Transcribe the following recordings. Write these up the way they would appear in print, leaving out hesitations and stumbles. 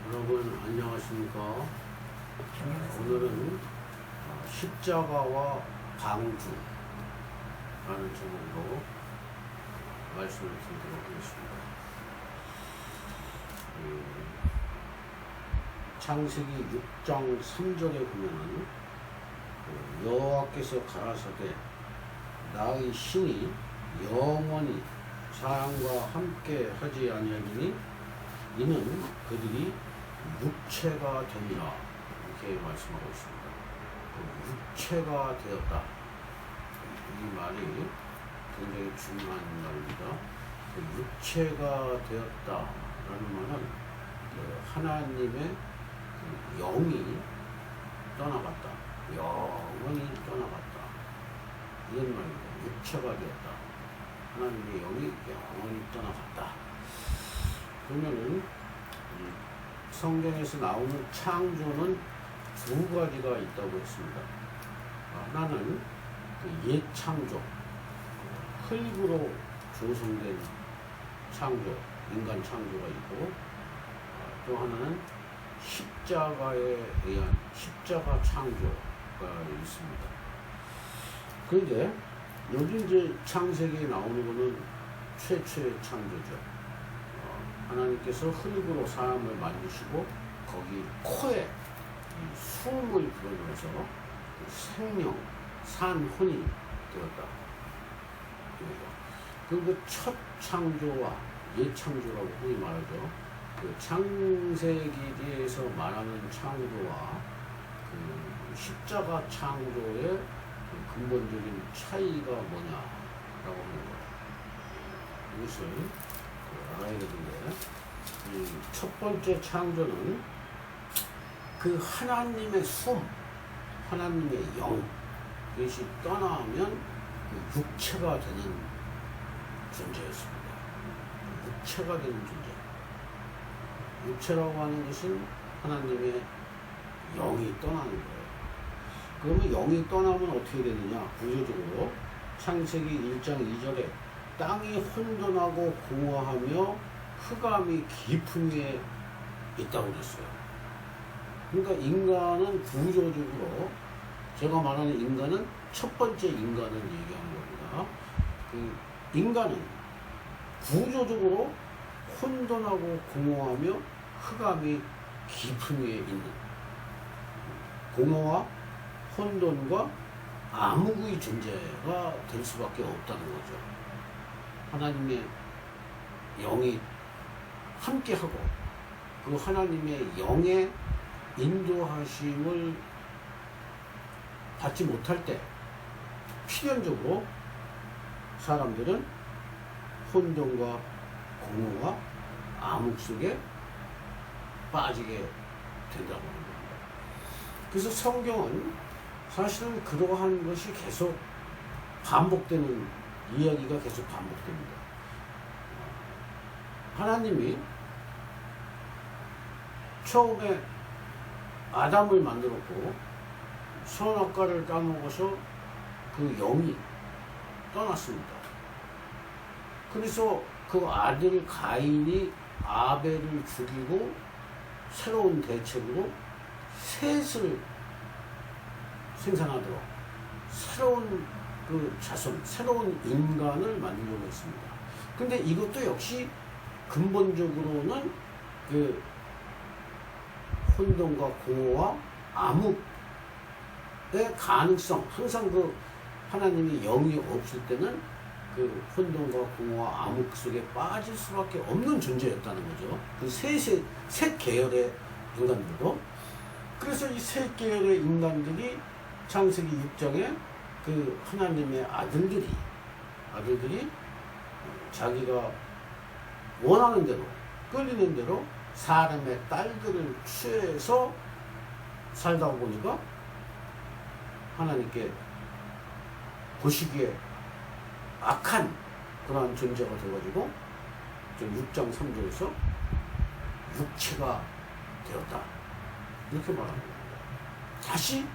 여러분 안녕하십니까? 오늘은 십자가와 방주라는 제목으로 말씀을 드리도록 하겠습니다. 창세기 6장 3절에 보면은 여호와께서 가라사대 나의 신이 영원히 사람과 함께 하지 아니하리니 이는 그들이 육체가 되니라, 이렇게 말씀하고 있습니다. 육체가 되었다, 이 말이 굉장히 중요한 말입니다. 육체가 되었다라는 말은 하나님의 영이 떠나갔다, 영원히 떠나갔다, 이런 말입니다. 육체가 되었다, 하나님의 영이 영원히 떠나갔다. 그러면은 성경에서 나오는 창조는 두 가지가 있다고 했습니다. 하나는 옛 창조, 흙으로 조성된 창조, 인간 창조가 있고, 또 하나는 십자가에 의한 십자가 창조가 있습니다. 그런데 여기 이제 창세기에 나오는 것은 최초의 창조죠. 하나님께서 흙으로 사람을 만드시고 거기 코에 숨을 불어넣어서 생명, 산혼이 되었다. 그리고 첫 창조와 옛 창조라고 흔히 말하죠. 그 창세기에서 말하는 창조와 그 십자가 창조의 그 근본적인 차이가 뭐냐라고 하는 거예요. 이것을 알아야 되는데, 첫 번째 창조는 그 하나님의 숨, 하나님의 영, 이것이 떠나면 그 육체가 되는 존재였습니다. 육체가 되는 존재. 육체라고 하는 것은 하나님의 영이 떠나는 거예요. 그러면 영이 떠나면 어떻게 되느냐? 구조적으로 창세기 1장 2절에 땅이 혼돈하고 공허하며 흑암이 깊은 위에 있다고 그랬어요. 그러니까 인간은 구조적으로, 제가 말하는 인간은 첫 번째 인간을 얘기하는 겁니다. 그 인간은 구조적으로 혼돈하고 공허하며 흑암이 깊은 위에 있는, 공허와 혼돈과 암흑의 존재가 될 수밖에 없다는 거죠. 하나님의 영이 함께하고 그 하나님의 영의 인도하심을 받지 못할 때 필연적으로 사람들은 혼돈과 공허와 암흑 속에 빠지게 된다고 합니다. 그래서 성경은 사실은 그러한 것이 계속 반복되는 이야기가 계속 반복됩니다. 하나님이 처음에 아담을 만들었고 선악과를 따먹어서 그 영이 떠났습니다. 그래서 그 아들 가인이 아벨을 죽이고 새로운 대책으로 셋을 생산하도록 새로운 그 자손, 새로운 인간을 만들려고 했습니다. 근데 이것도 역시 근본적으로는 그 혼돈과 공허와 암흑의 가능성, 항상 그 하나님의 영이 없을 때는 그 혼돈과 공허와 암흑 속에 빠질 수밖에 없는 존재였다는 거죠. 그 셋 계열의 인간들도. 그래서 이 셋 계열의 인간들이 창세기 6장에 그 하나님의 아들들이 자기가 원하는 대로, 끌리는 대로 사람의 딸들을 취해서 살다 보니까 하나님께 보시기에 악한 그러한 존재가 돼가지고 6장 3절에서 육체가 되었다, 이렇게 말합니다. 다시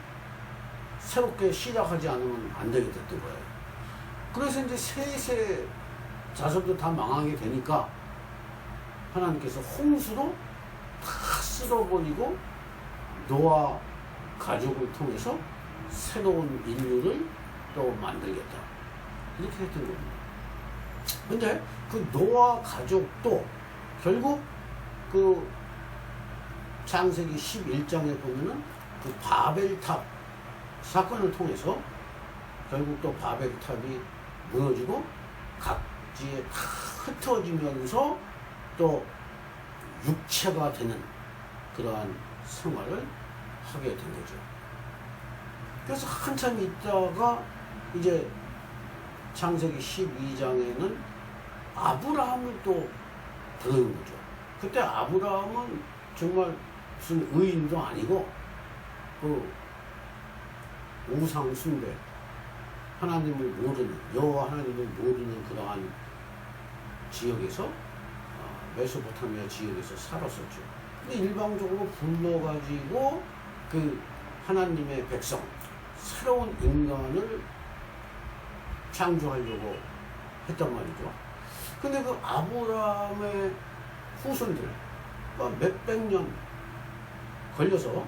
새롭게 시작하지 않으면 안 되게 됐던 거예요. 그래서 이제 셋의 자손도 다 망하게 되니까 하나님께서 홍수로 다 쓸어버리고 노아 가족을 통해서 새로운 인류를 또 만들겠다. 이렇게 했던 겁니다. 근데 그 노아 가족도 결국 그 창세기 11장에 보면은 그 바벨탑 사건을 통해서 결국 또 바벨탑이 무너지고 각지에 다 흩어지면서 또 육체가 되는 그러한 생활을 하게 된 거죠. 그래서 한참 있다가 이제 창세기 12장에는 아브라함을 또 부르는 거죠. 그때 아브라함은 정말 무슨 의인도 아니고 그 우상 숭배, 하나님을 모르는, 여호와 하나님을 모르는 그러한 지역에서 메소포타미아 지역에서 살았었죠. 근데 일방적으로 불러가지고 그 하나님의 백성, 새로운 인간을 창조하려고 했단 말이죠. 근데 그 아브라함의 후손들, 몇백 년 걸려서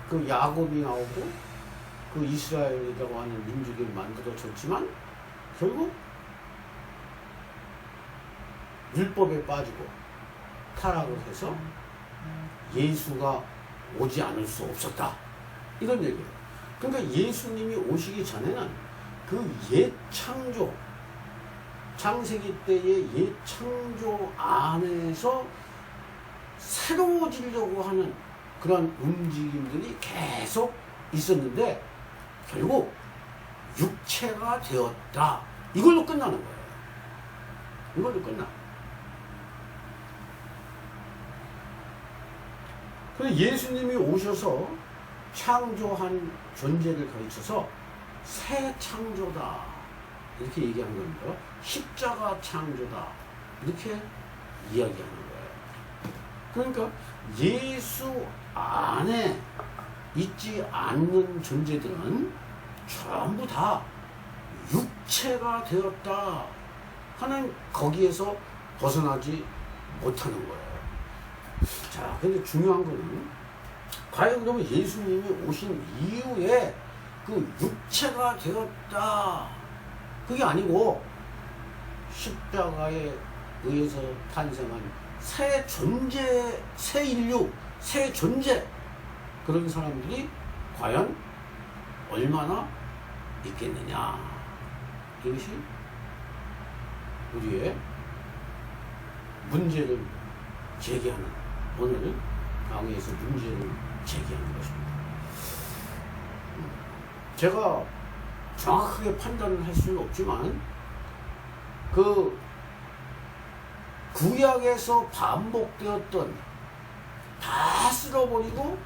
그 야곱이 나오고 그 이스라엘이라고 하는 민족이 만들어졌지만 결국 율법에 빠지고 타락을 해서 예수가 오지 않을 수 없었다. 이런 얘기예요. 그러니까 예수님이 오시기 전에는 그 옛 창조, 창세기 때의 옛 창조 안에서 새로워지려고 하는 그런 움직임들이 계속 있었는데 결국 육체가 되었다. 이걸로 끝나는 거예요. 이걸로 끝나. 그래서 예수님이 오셔서 창조한 존재를 가르쳐서 새 창조다. 이렇게 얘기하는 겁니다. 십자가 창조다. 이렇게 이야기하는 거예요. 그러니까 예수 안에 있지 않는 존재들은 전부 다 육체가 되었다 하는 거기에서 벗어나지 못하는 거예요. 자, 근데 중요한 거는 과연 그러면 예수님이 오신 이후에 그 육체가 되었다 그게 아니고 십자가에 의해서 탄생한 새 존재, 새 인류, 새 존재 그런 사람들이 과연 얼마나 있겠느냐. 이것이 우리의 문제를 제기하는, 오늘 강의에서 문제를 제기하는 것입니다. 제가 정확하게 판단을 할 수는 없지만 그 구약에서 반복되었던 다 쓸어버리고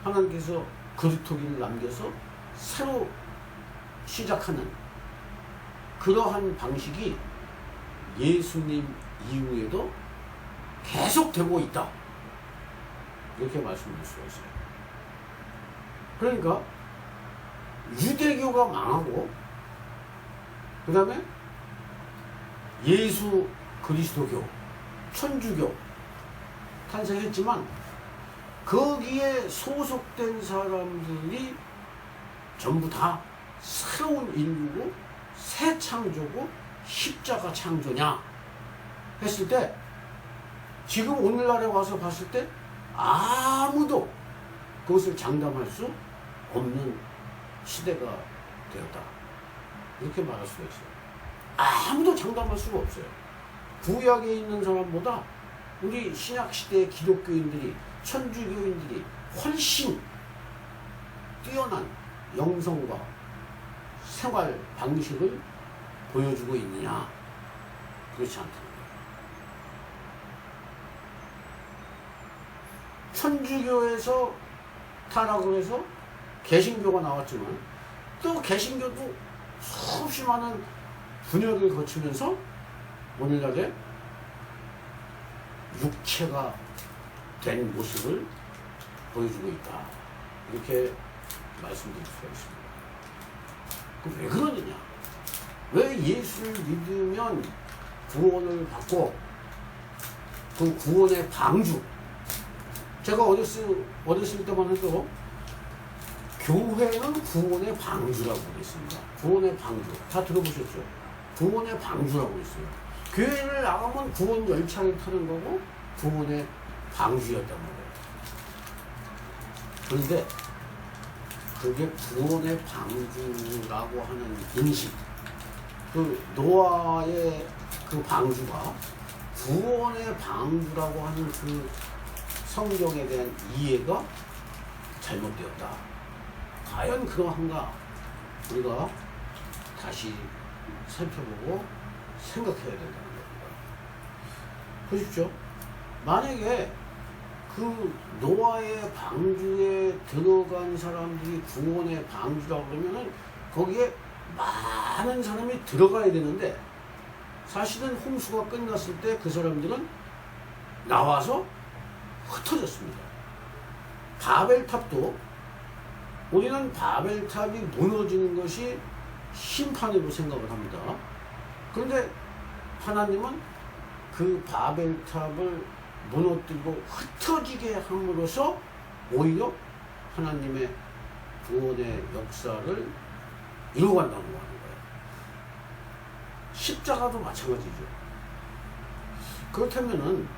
하나님께서 그루터기를 남겨서 새로 시작하는 그러한 방식이 예수님 이후에도 계속되고 있다. 이렇게 말씀드릴 수가 있어요. 그러니까 유대교가 망하고 그 다음에 예수 그리스도교, 천주교 탄생했지만 거기에 소속된 사람들이 전부 다 새로운 인류고 새 창조고 십자가 창조냐 했을 때 지금 오늘날에 와서 봤을 때 아무도 그것을 장담할 수 없는 시대가 되었다. 이렇게 말할 수가 있어요. 아무도 장담할 수가 없어요. 구약에 있는 사람보다 우리 신약시대의 기독교인들이, 천주교인들이 훨씬 뛰어난 영성과 생활 방식을 보여주고 있느냐? 그렇지 않다는 거예요. 천주교에서 타락을 해서 개신교가 나왔지만 또 개신교도 수없이 많은 분열을 거치면서 오늘날에 육체가 된 모습을 보여주고 있다. 이렇게 말씀드릴 수가 있습니다. 그럼 왜 그러느냐? 왜 예수를 믿으면 구원을 받고 그 구원의 방주. 제가 어렸을 때만 해도 교회는 구원의 방주라고 그랬습니다. 구원의 방주. 다 들어보셨죠? 구원의 방주라고 그랬어요. 교회를 나가면 구원 열차를 타는 거고 구원의 방주였단 말이에요. 그런데 그게 구원의 방주라고 하는 인식, 그 노아의 그 방주가 구원의 방주라고 하는 그 성경에 대한 이해가 잘못되었다. 과연 그러한가? 우리가 다시 살펴보고 생각해야 된다는 겁니다. 보십시오. 만약에 그 노아의 방주에 들어간 사람들이 구원의 방주라고 그러면은 거기에 많은 사람이 들어가야 되는데 사실은 홍수가 끝났을 때 그 사람들은 나와서 흩어졌습니다. 바벨탑도 우리는 바벨탑이 무너지는 것이 심판으로 생각을 합니다. 그런데 하나님은 그 바벨탑을 무너뜨리고 흩어지게 함으로써 오히려 하나님의 구원의 역사를 이루어간다고 하는 거예요. 십자가도 마찬가지죠. 그렇다면은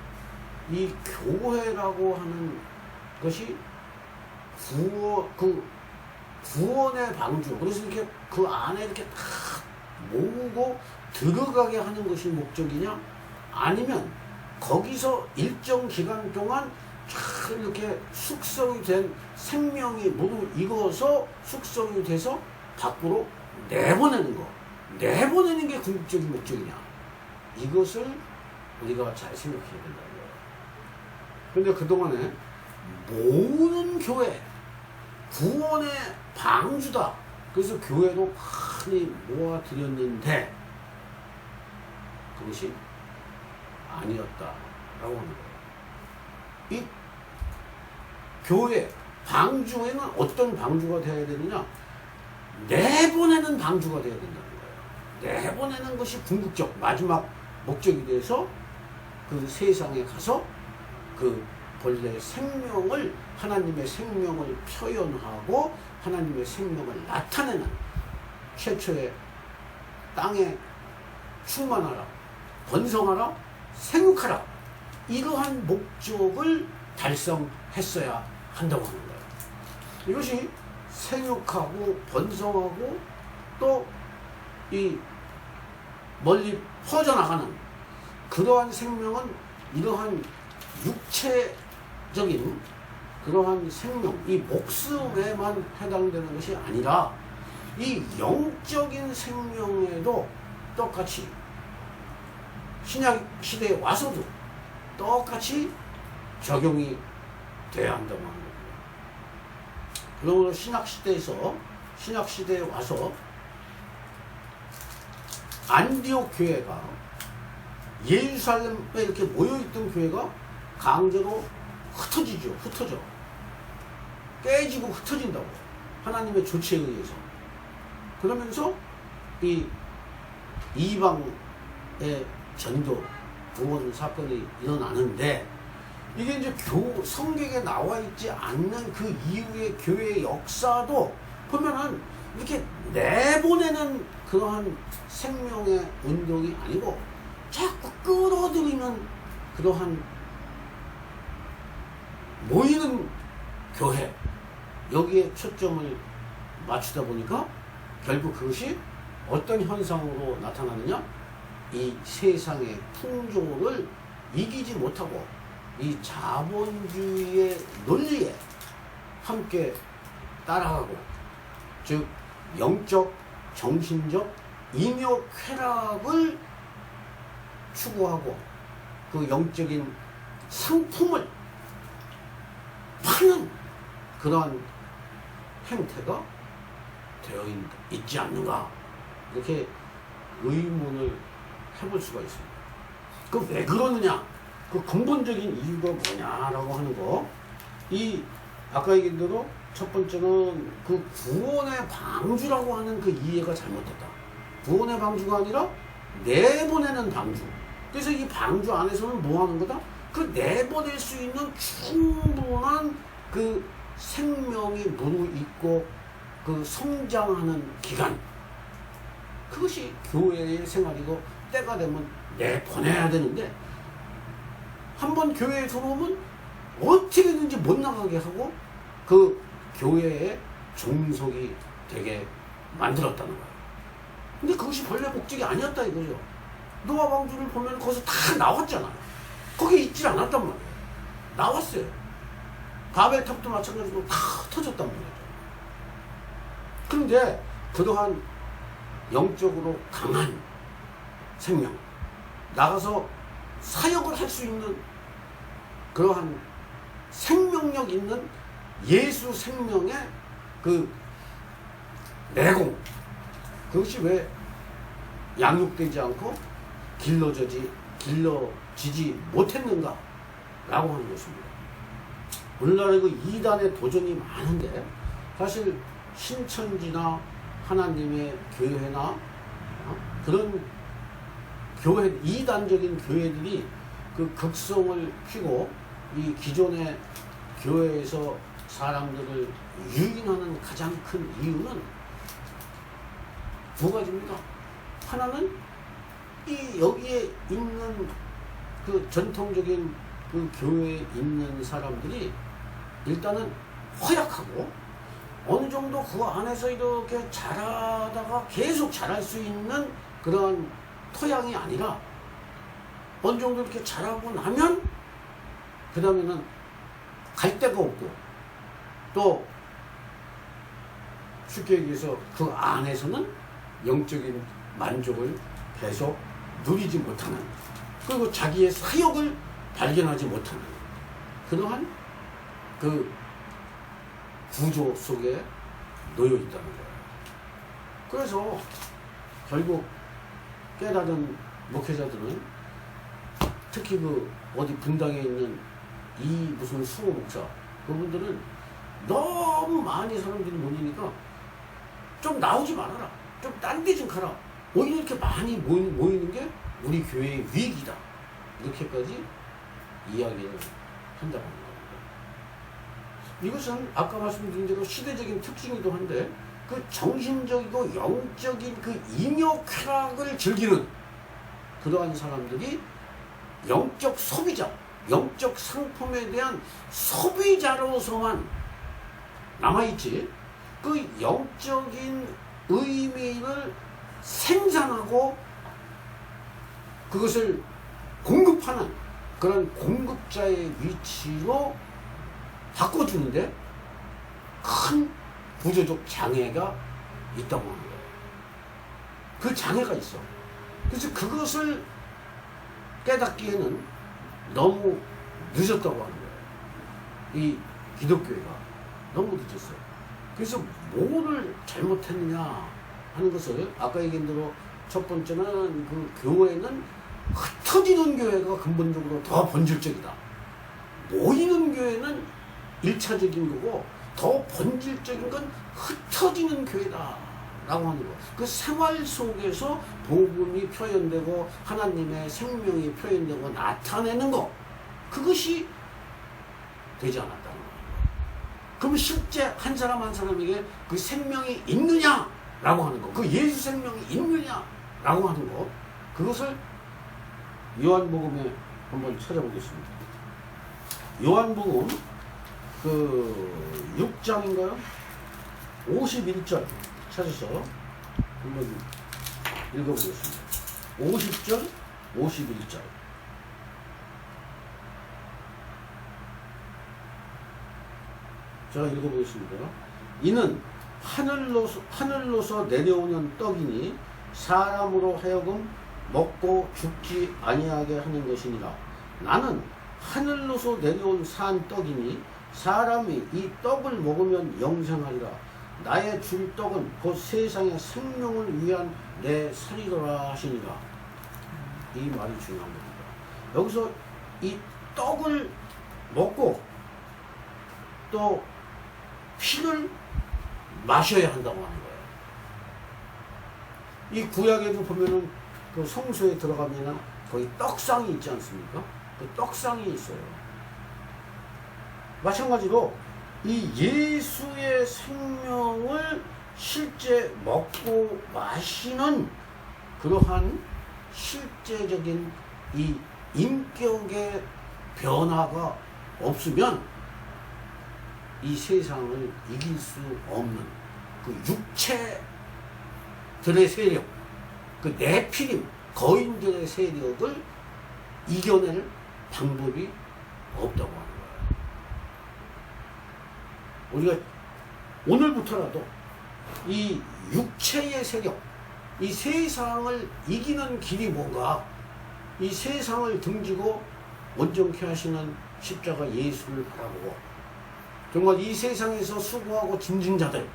이 교회라고 하는 것이 구원의 방주, 그래서 이렇게 그 안에 이렇게 다 모으고 들어가게 하는 것이 목적이냐? 아니면 거기서 일정 기간 동안 쫙 이렇게 숙성이 된 생명이 모두 익어서 숙성이 돼서 밖으로 내보내는 거. 내보내는 게 궁극적인 목적이냐? 이것을 우리가 잘 생각해야 된다는 거예요. 그런데 그동안에 모든 교회, 구원의 방주다. 그래서 교회로 많이 모아드렸는데 그것이 아니었다라고 하는 거예요. 이 교회 방주에는 어떤 방주가 되어야 되느냐? 내보내는 방주가 되어야 된다는 거예요. 내보내는 것이 궁극적 마지막 목적이 돼서 그 세상에 가서 그 본래 생명을, 하나님의 생명을 표현하고 하나님의 생명을 나타내는, 최초의 땅에 충만하라, 번성하라, 생육하라, 이러한 목적을 달성했어야 한다고 하는 거예요. 이것이 생육하고 번성하고 또 이 멀리 퍼져나가는 그러한 생명은 이러한 육체적인 그러한 생명, 이 목숨에만 해당되는 것이 아니라 이 영적인 생명에도 똑같이 신약 시대에 와서도 똑같이 적용이 돼야 한다고 하는 겁니다. 그러므로 신약 시대에 와서 안디옥 교회가, 예루살렘에 이렇게 모여있던 교회가 강제로 흩어져 깨지고 흩어진다고, 하나님의 조치에 의해서. 그러면서 이 이방의 전도 구원 사건이 일어나는데, 이게 이제 성경에 나와 있지 않는 그 이후의 교회의 역사도 보면은 이렇게 내보내는 그러한 생명의 운동이 아니고 자꾸 끌어들이는 그러한 모이는 교회, 여기에 초점을 맞추다 보니까 결국 그것이 어떤 현상으로 나타나느냐? 이 세상의 풍조를 이기지 못하고 이 자본주의의 논리에 함께 따라가고, 즉 영적, 정신적 잉여 쾌락을 추구하고 그 영적인 상품을 파는 그러한 행태가 되어 있지 않는가, 이렇게 의문을 해볼 수가 있습니다. 그 왜 그러느냐, 그 근본적인 이유가 뭐냐라고 하는 거, 이 아까 얘기한 대로 첫 번째는 그 구원의 방주라고 하는 그 이해가 잘못됐다. 구원의 방주가 아니라 내보내는 방주. 그래서 이 방주 안에서는 뭐 하는 거다? 그 내보낼 수 있는 충분한 그 생명이 무르익고 그 성장하는 기간, 그것이 교회의 생활이고 때가 되면 내보내야 되는데 한번 교회에 들어오면 어떻게든지 못 나가게 하고 그 교회의 종속이 되게 만들었다는 거예요. 근데 그것이 본래 목적이 아니었다 이거죠. 노아 왕조를 보면 거기서 다 나왔잖아요. 거기 있질 않았단 말이에요. 나왔어요. 바벨탑도 마찬가지로 다 터졌단 말이죠. 그런데 그러한 영적으로 강한 생명, 나가서 사역을 할 수 있는 그러한 생명력 있는 예수 생명의 그 내공, 그것이 왜 양육되지 않고 길러지지 못했는가 라고 하는 것입니다. 오늘날에 그 이단의 도전이 많은데 사실 신천지나 하나님의 교회나 그런 교회, 이단적인 교회들이 그 극성을 피고 이 기존의 교회에서 사람들을 유인하는 가장 큰 이유는 두 가지입니다. 하나는 이 여기에 있는 그 전통적인 그 교회에 있는 사람들이 일단은 허약하고 어느 정도 그 안에서 이렇게 자라다가 계속 자랄 수 있는 그런 토양이 아니라 어느 정도 이렇게 자라고 나면 그 다음에는 갈 데가 없고 또 쉽게 얘기해서 그 안에서는 영적인 만족을 계속 누리지 못하는, 그리고 자기의 사역을 발견하지 못하는 그러한 그 구조 속에 놓여 있다는 거예요. 그래서 결국 깨달은 목회자들은 특히 그 어디 분당에 있는 이 무슨 수호 목사, 그분들은 너무 많이 사람들이 모이니까 좀 나오지 말아라, 좀 딴 데 좀 가라, 오히려 이렇게 많이 모이는 게 우리 교회의 위기다, 이렇게까지 이야기를 한다고 합니다. 이것은 아까 말씀드린 대로 시대적인 특징이기도 한데 그 정신적이고 영적인 그 잉여 쾌락을 즐기는 그러한 사람들이 영적 소비자, 영적 상품에 대한 소비자로서만 남아있지, 그 영적인 의미를 생산하고 그것을 공급하는 그런 공급자의 위치로 바꿔주는데 큰 구조적 장애가 있다고 하는 거예요. 그 장애가 있어. 그래서 그것을 깨닫기에는 너무 늦었다고 하는 거예요. 이 기독교회가 너무 늦었어요. 그래서 뭐를 잘못했느냐 하는 것을 아까 얘기한 대로 첫 번째는 그 교회는 흩어지는 교회가 근본적으로 더 본질적이다. 모이는 교회는 1차적인 거고 더 본질적인 건 흩어지는 교회다 라고 하는 거. 그 생활 속에서 복음이 표현되고 하나님의 생명이 표현되고 나타내는 거, 그것이 되지 않았다는 거예요. 그럼 실제 한 사람 한 사람에게 그 생명이 있느냐라고 하는 거, 그 예수 생명이 있느냐라고 하는 거, 그것을 요한복음에 한번 찾아보겠습니다. 요한복음 그 6장인가요? 51절 찾아서 한번 읽어보겠습니다. 50절, 51절. 제가 읽어보겠습니다. 이는 하늘로서 내려오는 떡이니 사람으로 하여금 먹고 죽지 아니하게 하는 것이니라. 나는 하늘로서 내려온 산 떡이니 사람이 이 떡을 먹으면 영생하리라. 나의 줄 떡은 곧 세상의 생명을 위한 내 살이더라 하시니라. 이 말이 중요한 겁니다. 여기서 이 떡을 먹고 또 피를 마셔야 한다고 하는 거예요. 이 구약에도 보면은 그 성소에 들어가면은 거기 떡상이 있지 않습니까? 그 떡상이 있어요. 마찬가지로 이 예수의 생명을 실제 먹고 마시는 그러한 실제적인 이 인격의 변화가 없으면 이 세상을 이길 수 없는 그 육체들의 세력, 그 네피림, 거인들의 세력을 이겨낼 방법이 없다고 하는 거예요. 우리가 오늘부터라도 이 육체의 세력, 이 세상을 이기는 길이 뭔가, 이 세상을 등지고 온전케 하시는 십자가 예수를 바라보고, 정말 이 세상에서 수고하고 짐진 자들,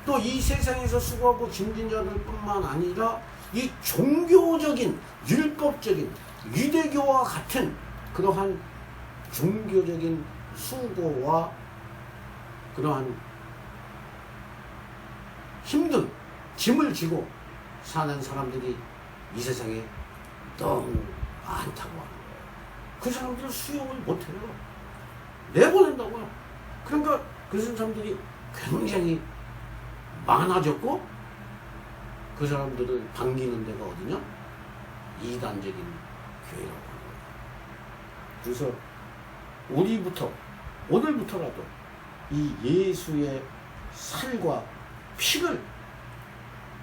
또 이 세상에서 수고하고 짐진 자들 뿐만 아니라 이 종교적인, 율법적인, 유대교와 같은 그러한 종교적인 수고와 그러한 힘든 짐을 지고 사는 사람들이 이 세상에 너무 많다고 하는 거예요. 그 사람들을 수용을 못해요. 내보낸다고요. 그러니까 그 사람들이 굉장히 많아졌고, 그 사람들을 반기는 데가 어디냐? 이단적인 교회라고 하는 거예요. 그래서 오늘부터라도 이 예수의 살과 피를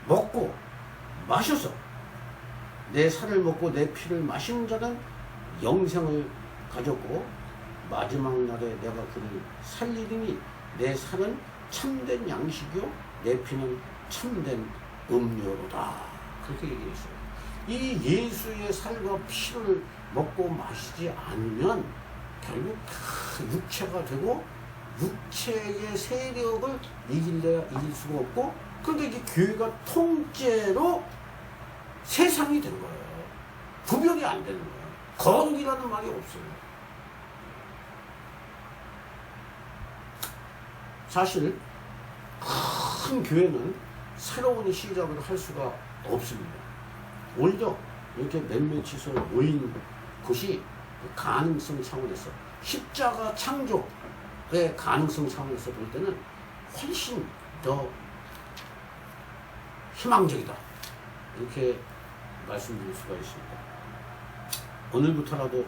먹고 마셔서, 내 살을 먹고 내 피를 마시는 자는 영생을 가졌고 마지막 날에 내가 그를 살리리니 내 살은 참된 양식이요 내 피는 참된 음료로다. 그렇게 얘기했어요. 이 예수의 살과 피를 먹고 마시지 않으면 결국 다 육체가 되고 육체의 세력을 이길 수가 없고, 그런데 이게 교회가 통째로 세상이 된 거예요. 구별이 안 되는 거예요. 거룩이라는 말이 없어요. 사실 큰 교회는 새로운 시작을 할 수가 없습니다. 오히려 이렇게 몇몇이서 모인 곳이 가능성 차원에서, 십자가 창조의 가능성 차원에서 볼 때는 훨씬 더 희망적이다, 이렇게 말씀드릴 수가 있습니다. 오늘부터라도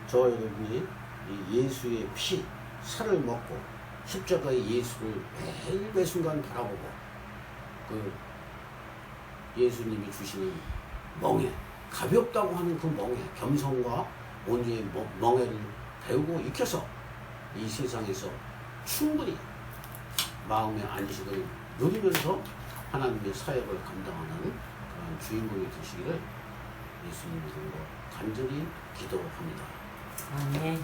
저와 여러분이 이 예수의 피, 살을 먹고 십자가의 예수를 매일 매 순간 바라보고, 그 예수님이 주시는 멍에, 가볍다고 하는 그 멍에, 겸손과 온유의 멍에를 배우고 익혀서 이 세상에서 충분히 마음의 안식을 누리면서 하나님의 사역을 감당하는 그런 주인공이 되시기를 예수님 이름으로 간절히 기도합니다. 아멘.